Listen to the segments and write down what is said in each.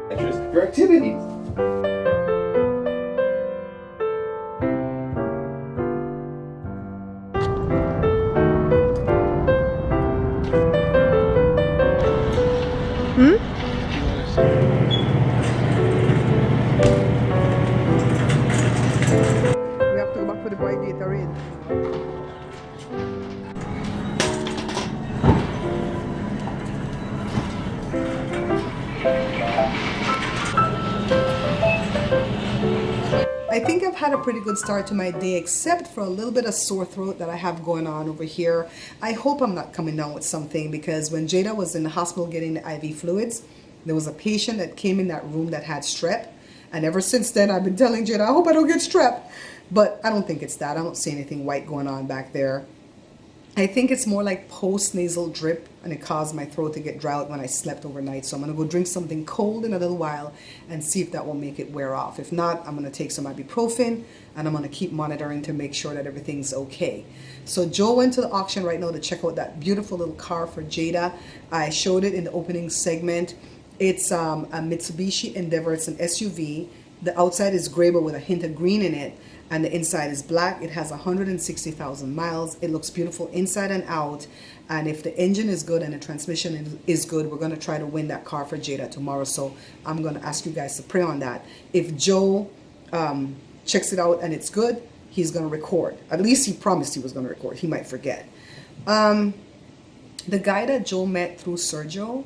Your activities. We have to go back for the boy Gatorade. I think I've had a pretty good start to my day, except for a little bit of sore throat that I have going on over here. I hope I'm not coming down with something, because when Jada was in the hospital getting the IV fluids, there was a patient that came in that room that had strep. And ever since then, I've been telling Jada, I hope I don't get strep. But I don't think it's that. I don't see anything white going on back there. I think it's more like post-nasal drip, and it caused my throat to get dry out when I slept overnight. So I'm going to go drink something cold in a little while and see if that will make it wear off. If not, I'm going to take some ibuprofen, and I'm going to keep monitoring to make sure that everything's okay. So Joe went to the auction right now to check out that beautiful little car for Jada. I showed it in the opening segment. It's a Mitsubishi Endeavor. It's an SUV. The outside is gray but with a hint of green in it, and the inside is black. It has 160,000 miles. It looks beautiful inside and out. And if the engine is good and the transmission is good, we're going to try to win that car for Jada tomorrow. So I'm going to ask you guys to pray on that. If Joe checks it out and it's good, he's going to record. At least he promised he was going to record. He might forget. The guy that Joe met through Sergio,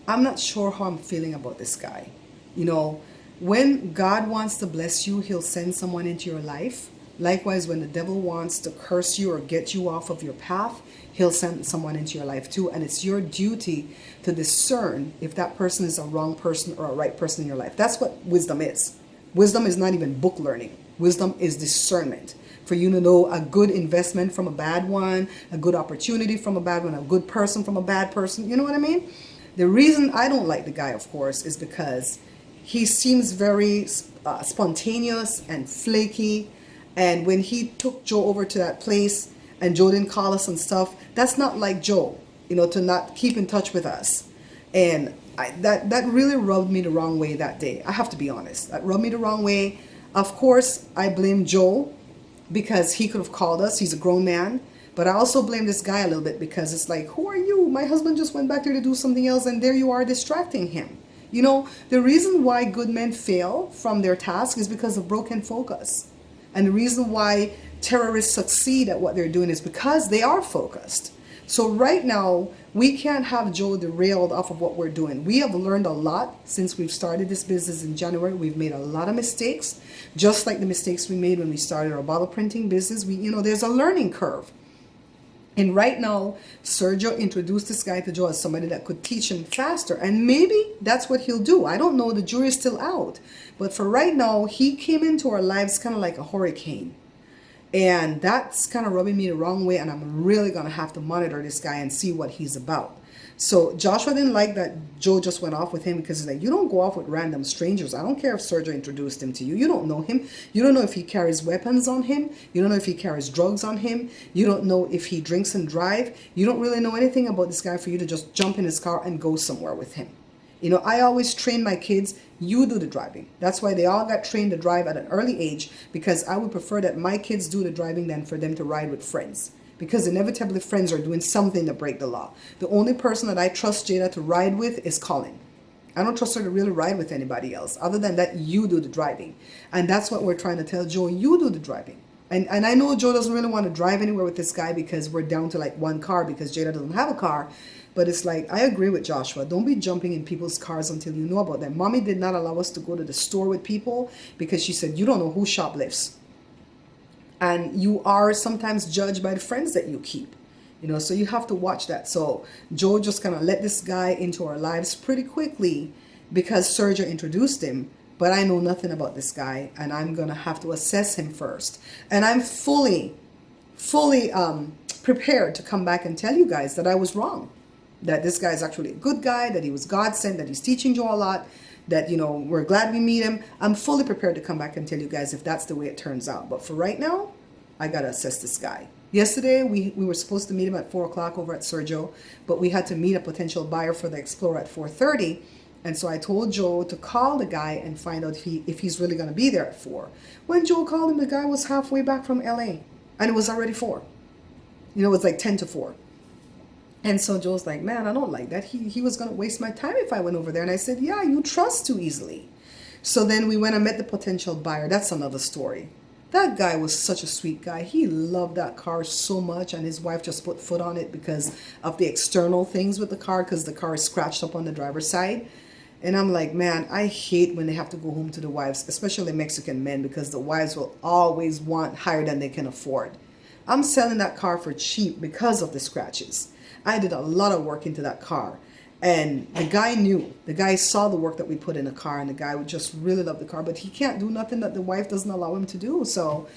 I'm not sure how I'm feeling about this guy. You know, when God wants to bless you, he'll send someone into your life. Likewise, when the devil wants to curse you or get you off of your path, he'll send someone into your life too. And it's your duty to discern if that person is a wrong person or a right person in your life. That's what wisdom is. Wisdom is not even book learning. Wisdom is discernment. For you to know a good investment from a bad one, a good opportunity from a bad one, a good person from a bad person. You know what I mean? The reason I don't like the guy, of course, is because he seems very spontaneous and flaky. And when he took Joe over to that place and Joe didn't call us and stuff, that's not like Joe, you know, to not keep in touch with us. And that really rubbed me the wrong way that day. I have to be honest. That rubbed me the wrong way. Of course, I blame Joe because he could have called us. He's a grown man. But I also blame this guy a little bit because it's like, who are you? My husband just went back there to do something else, and there you are distracting him. You know, the reason why good men fail from their task is because of broken focus. And the reason why terrorists succeed at what they're doing is because they are focused. So right now, we can't have Joe derailed off of what we're doing. We have learned a lot since we've started this business in January. We've made a lot of mistakes, just like the mistakes we made when we started our bottle printing business. There's a learning curve. And right now, Sergio introduced this guy to Joe as somebody that could teach him faster. And maybe that's what he'll do. I don't know. The jury's still out. But for right now, he came into our lives kind of like a hurricane. And that's kind of rubbing me the wrong way. And I'm really going to have to monitor this guy and see what he's about. So Joshua didn't like that Joe just went off with him because he's like, you don't go off with random strangers. I don't care if Sergio introduced him to you. You don't know him. You don't know if he carries weapons on him. You don't know if he carries drugs on him. You don't know if he drinks and drive. You don't really know anything about this guy for you to just jump in his car and go somewhere with him. You know, I always train my kids, you do the driving. That's why they all got trained to drive at an early age, because I would prefer that my kids do the driving than for them to ride with friends. Because inevitably friends are doing something to break the law. The only person that I trust Jada to ride with is Colin. I don't trust her to really ride with anybody else. Other than that, you do the driving. And that's what we're trying to tell Joe, you do the driving. And I know Joe doesn't really want to drive anywhere with this guy because we're down to like one car because Jada doesn't have a car. But it's like, I agree with Joshua. Don't be jumping in people's cars until you know about them. Mommy did not allow us to go to the store with people because she said, you don't know who shoplifts. And you are sometimes judged by the friends that you keep. You know, so you have to watch that. So Joe just kind of let this guy into our lives pretty quickly because Sergio introduced him. But I know nothing about this guy, and I'm going to have to assess him first. And I'm fully prepared to come back and tell you guys that I was wrong. That this guy is actually a good guy, that he was God sent, that he's teaching Joe a lot, that, you know, we're glad we meet him. I'm fully prepared to come back and tell you guys if that's the way it turns out. But for right now, I got to assess this guy. Yesterday, we were supposed to meet him at 4 o'clock over at Sergio, but we had to meet a potential buyer for the Explorer at 4:30. And so I told Joe to call the guy and find out if he's really going to be there at 4. When Joe called him, the guy was halfway back from LA. And it was already 4. You know, it was like 10 to 4. And so Joe's like, man, I don't like that. He was going to waste my time if I went over there. And I said, yeah, you trust too easily. So then we went and met the potential buyer. That's another story. That guy was such a sweet guy. He loved that car so much, and his wife just put foot on it because of the external things with the car, because the car is scratched up on the driver's side. And I'm like, man, I hate when they have to go home to the wives, especially Mexican men, because the wives will always want higher than they can afford. I'm selling that car for cheap because of the scratches. I did a lot of work into that car. And the guy knew. The guy saw the work that we put in the car, and the guy would just really love the car, but he can't do nothing that the wife doesn't allow him to do. So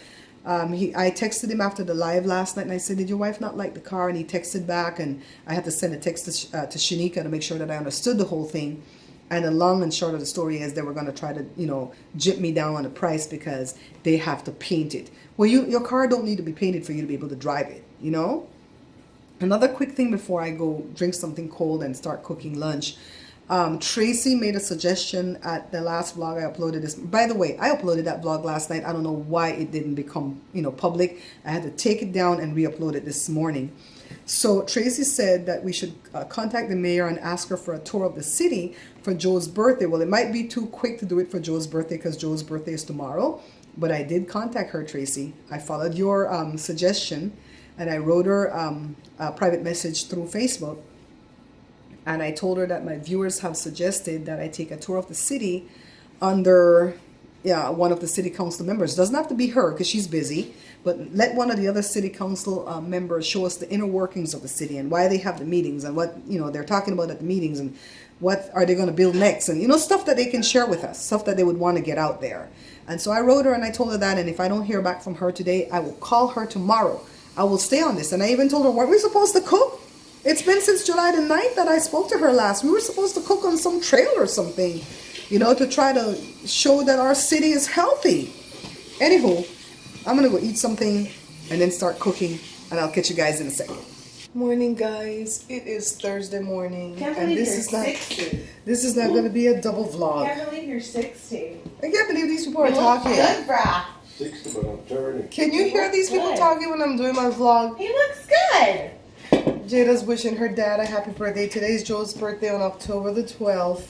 I texted him after the live last night, and I said, did your wife not like the car? And he texted back, and I had to send a text to Shanika to make sure that I understood the whole thing. And the long and short of the story is they were going to try to, jip me down on the price because they have to paint it. Well, your car don't need to be painted for you to be able to drive it, Another quick thing before I go drink something cold and start cooking lunch. Tracy made a suggestion at the last vlog I uploaded this. By the way, I uploaded that vlog last night. I don't know why it didn't become, public. I had to take it down and re-upload it this morning. So Tracy said that we should contact the mayor and ask her for a tour of the city for Joe's birthday. Well, it might be too quick to do it for Joe's birthday because Joe's birthday is tomorrow. But I did contact her, Tracy. I followed your suggestion. And I wrote her a private message through Facebook. And I told her that my viewers have suggested that I take a tour of the city under one of the city council members. It doesn't have to be her because she's busy. But let one of the other city council members show us the inner workings of the city and why they have the meetings and what they're talking about at the meetings and what are they going to build next. And stuff that they can share with us. Stuff that they would want to get out there. And so I wrote her and I told her that. And if I don't hear back from her today, I will call her tomorrow. I will stay on this. And I even told her, weren't we supposed to cook? It's been since July the 9th that I spoke to her last. We were supposed to cook on some trail or something, to try to show that our city is healthy. Anywho, I'm going to go eat something and then start cooking, and I'll catch you guys in a second. Morning, guys. It is Thursday morning. And this is not going to be a double vlog. I can't believe you're 60. I can't believe these people are talking. Good, brah. 60, but I'm 30. Can you hear these people talking when I'm doing my vlog? He looks good. Jada's wishing her dad a happy birthday. Today's Joe's birthday on October the 12th.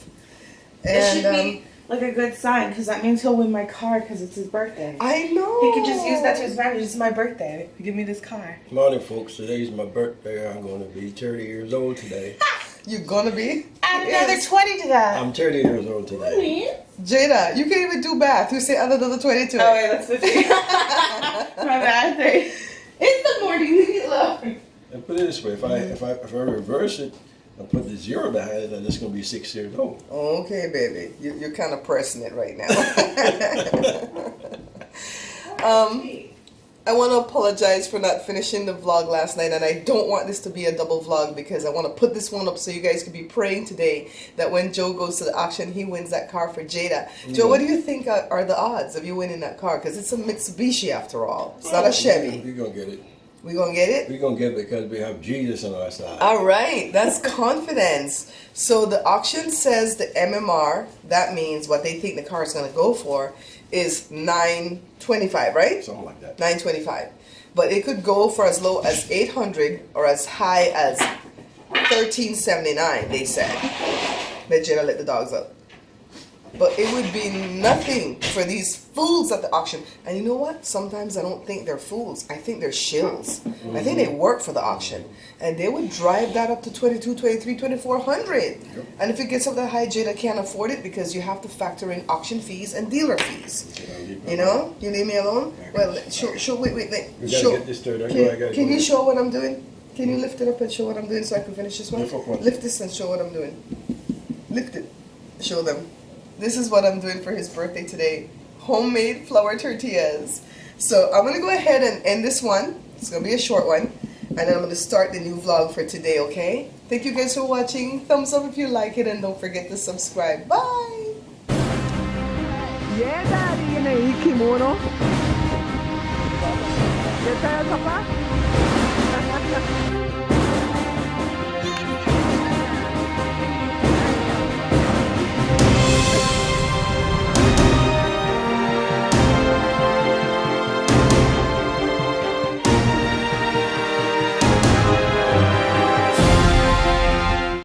It should be like a good sign because that means he'll win my car because it's his birthday. I know. He could just use that to his advantage. It's my birthday. Give me this car. Morning, folks. Today's my birthday. I'm going to be 30 years old today. You're going to be? Add another 20 to that. I'm 30 years old today. Jada, you can't even do math. You say another 22. Oh, wait, that's 50. My bad. 30. It's the morning. Leave it alone. And put it this way: if I reverse it and put the 0 behind it, then it's going to be 6 years old. Okay, baby, you're kind of pressing it right now. I want to apologize for not finishing the vlog last night, and I don't want this to be a double vlog because I want to put this one up so you guys can be praying today that when Joe goes to the auction, he wins that car for Jada. Joe, what do you think are the odds of you winning that car? Because it's a Mitsubishi after all. It's not a Chevy. We're going to get it. We gonna get it? We're going to get it because we have Jesus on our side. All right, that's confidence. So the auction says the MMR, that means what they think the car is going to go for, is $925, right? Something like that. $925. But it could go for as low as $800 or as high as $1379, they said. Let Jenna let the dogs up. But it would be nothing for these fools at the auction. And you know what? Sometimes I don't think they're fools. I think they're shills. Mm-hmm. I think they work for the auction. And they would drive that up to $2,200, $2,300, $2,400. Yep. And if it gets up that high, Jada can't afford it because you have to factor in auction fees and dealer fees. You know? You leave me alone? Well, wait. We gotta get this started. Can you show what I'm doing? Can you lift it up and show what I'm doing so I can finish this one? Lift this and show what I'm doing. Lift it. Show them. This is what I'm doing for his birthday today. Homemade flour tortillas. So I'm going to go ahead and end this one. It's going to be a short one. And then I'm going to start the new vlog for today, okay? Thank you guys for watching. Thumbs up if you like it and don't forget to subscribe. Bye! Yeah, Daddy, in a kimono. ¿Qué tal, papá?